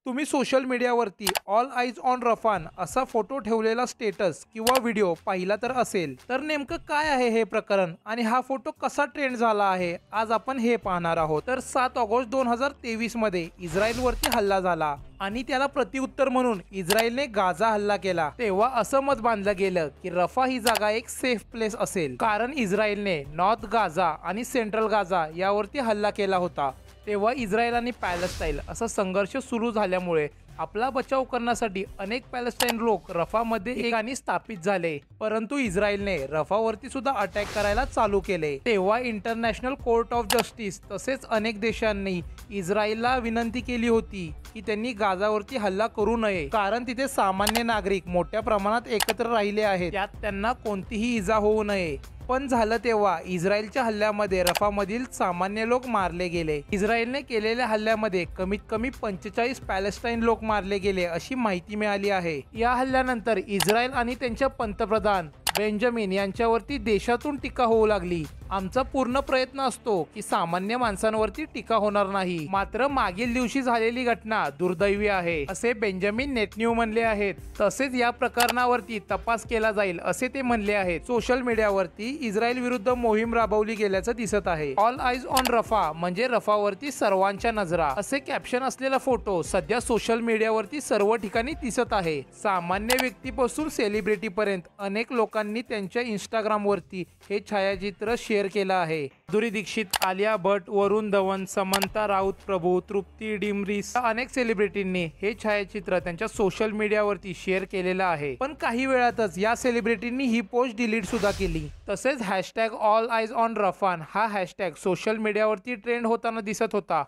तुम्ही सोशल मीडियावरती all eyes on रफान असा फोटो ठेवलेला स्टेटस किंवा व्हिडिओ पाहिला तर असेल, तर नेमकं काय आहे हे प्रकरण आणि हा फोटो कसा ट्रेंड झाला आहे, आज आपण हे पाहणार आहोत। तर 7 ऑगस्ट 2023 मध्ये इस्रायलवरती हल्ला झाला आणि त्याला प्रतिउत्तर म्हणून इस्रायलने गाझा हल्ला केला। तेव्हा असं मत बांधलं गेलं की रफा ही जागा एक सेफ प्लेस असेल, कारण इस्रायलने नॉर्थ गाझा आणि सेंट्रल गाझा यावरती हल्ला केला होता। तेव्हा इस्रायल आणि पॅलेस्टाईन असा संघर्ष सुरू झाल्यामुळे आपला बचाव करण्यासाठी अनेक पॅलेस्टाईन लोक रफामध्ये ठिकाणी स्थापित झाले, परंतु इस्रायलने रफावरती सुद्धा अटॅक करायला चालू केले। तेव्हा इंटरनॅशनल कोर्ट ऑफ जस्टिस तसेच अनेक देशांनी इस्रायलला विनंती केली होती की त्यांनी गाझावरती हल्ला करू नये, कारण तिथे सामान्य नागरिक मोठ्या प्रमाणात एकत्र राहिले आहेत, त्यात त्यांना कोणतीही इजा होऊ नये। पण झालं तेव्हा इस्रायलच्या हल्ल्यामध्ये रफामधील सामान्य लोक मारले गेले। इस्रायलने केलेल्या हल्ल्यामध्ये कमीत कमी 45 पॅलेस्टाईन लोक मारले गेले अशी माहिती मिळाली आहे। या हल्ल्यानंतर इस्रायल आणि त्यांच्या पंतप्रधान बेंजामिन यांच्यावरती देशातून टीका होऊ लागली। आमचा पूर्ण प्रयत्न असतो की सामान्य माणसांवरती टीका होणार नाही, मात्र मागील दिवशी झालेली घटना दुर्दैवी आहे असे बेंजामिन नेतन्याहू म्हणले आहेत। तसेच या प्रकरणावरती तपास केला जाईल असे ते म्हणले आहेत। सोशल मीडियावरती इस्रायल विरुद्ध मोहीम राबवली गेल्याचं दिसत आहे। ऑल आईज ऑन रफा म्हणजे रफावरती सर्वांच्या नजरा असे कॅप्शन असलेला फोटो सध्या सोशल मीडियावरती सर्व ठिकाणी दिसत आहे। सामान्य व्यक्तीपासून सेलिब्रिटी पर्यंत अनेक लोकांनी त्यांच्या इंस्टाग्राम वरती हे छायाचित्र शेअर केलं आहे। माधुरी दीक्षित, आलिया भट्ट, वरुण धवन, समंता राऊत प्रभू, तृप्ती डिमरीस अनेक सेलिब्रिटींनी हे छायाचित्र त्यांच्या सोशल मीडियावरती शेअर केलेलं आहे। पण काही वेळातच या सेलिब्रिटींनी ही पोस्ट डिलीट सुद्धा केली। तसेच हॅशटॅग ऑल आईज ऑन रफान हा हॅशटॅग सोशल मीडियावरती ट्रेंड होताना दिसत होता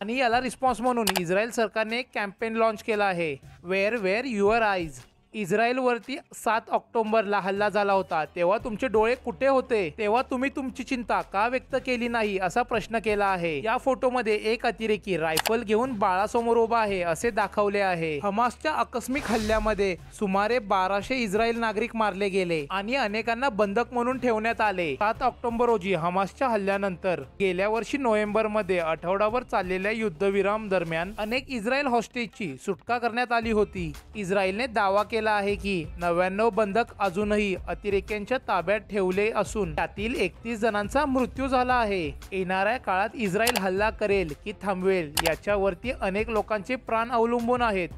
आणि याला रिस्पॉन्स म्हणून इस्रायल सरकारने एक कॅम्पेन लॉन्च केला आहे, वेअर युअर आईज। इस्रायलवरती 7 ऑक्टोबरला हल्ला झाला होता, तेव्हा तुमचे डोळे कुठे होते, तेव्हा तुम्ही तुमची चिंता का व्यक्त केली नाही असा प्रश्न केला आहे। या फोटोमध्ये एक अतिरेकी रायफल घेऊन बाळासमोर उभा आहे असे दाखवले आहे। हमासच्या आकस्मिक हल्ल्यामध्ये सुमारे 1200 इस्रायल नागरिक मारले गेले आणि अनेकांना बंधक म्हणून ठेवण्यात आले। 7 ऑक्टोबर रोजी हमासच्या हल्ल्यानंतर गेल्या वर्षी नोव्हेंबरमध्ये आठवडाभर चाललेल्या युद्धविराम दरम्यान अनेक इस्रायल हॉस्टेजची सुटका करण्यात आली होती। इस्रायलने दावा केला आहे की 99 बंधक अजूनही अतिरेक्यांच्या ताब्यात ठेवले असून त्यातील 31 जणांचा मृत्यू झाला आहे। येणाऱ्या काळात इस्रायल हल्ला करेल की थांबवेल याच्यावरती अनेक लोकांचे प्राण अवलंबून आहेत।